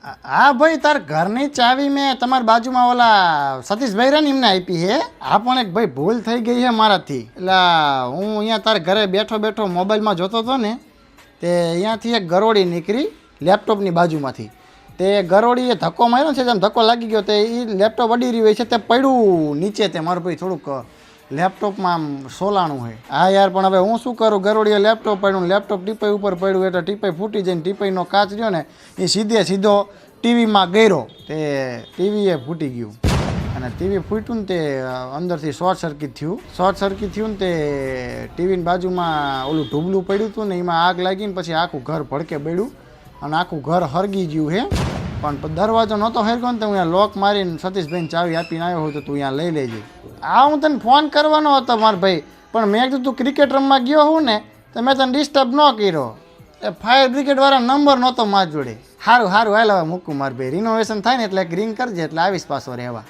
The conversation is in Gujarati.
હા ભાઈ, તાર ઘરની ચાવી મેં તમારી બાજુમાં ઓલા સતીશભાઈ રહ્યા ને એમને આપી છે. આ પણ એક ભાઈ ભૂલ થઈ ગઈ છે મારાથી. એટલે હું અહીંયા તારા ઘરે બેઠો બેઠો મોબાઈલમાં જોતો હતો ને, તે અહીંયાથી એક ગરોળી નીકળી લેપટોપની બાજુમાંથી. તે ગરોળીએ ધક્કો માર્યો છે, જેમ ધક્કો લાગી ગયો તે એ લેપટોપ અડી રહ્યું હોય છે, તે પડ્યું નીચે. તે મારું ભાઈ થોડુંક લેપટોપમાં આમ સોલાણું હોય. હા યાર, પણ હવે હું શું કરું? ગરોળીએ લેપટોપ પડ્યું, લેપટોપ ટીપાઈ ઉપર પડ્યું એટલે ટીપાઈ ફૂટી જઈને ટીપાઈનો કાચ રહ્યો ને એ સીધો ટીવીમાં ગયો. તે ટીવીએ ફૂટી ગયું અને ટીવી ફૂટ્યું ને તે અંદરથી શોર્ટ સર્કિટ થયું ને તે ટીવીની બાજુમાં ઓલું ઢૂબલું પડ્યું હતું ને એમાં આગ લાગીને પછી આખું ઘર ભડકે બળ્યું અને આખું ઘર હરગી ગયું હે. પણ દરવાજો નહોતો હરગ્યો ને તો હું અહીંયા લોક મારીને સતીશભાઈને ચાવી આપીને આવ્યો હોય તો તું અહીંયા લઈ લેજે. આ હું તને ફોન કરવાનો હતો મારા ભાઈ, પણ મેં કીધું તું ક્રિકેટ રમવા ગયો હું ને તો મેં તને ડિસ્ટર્બ ન કર્યો. એ ફાયર બ્રિગેડવાળા નંબર નહોતો મારી જોડે. સારું હાલ હવે મૂકું મારા ભાઈ. રિનોવેશન થાય ને એટલે એક રિંગ કરજે એટલે આવીશ પાછો રહેવા.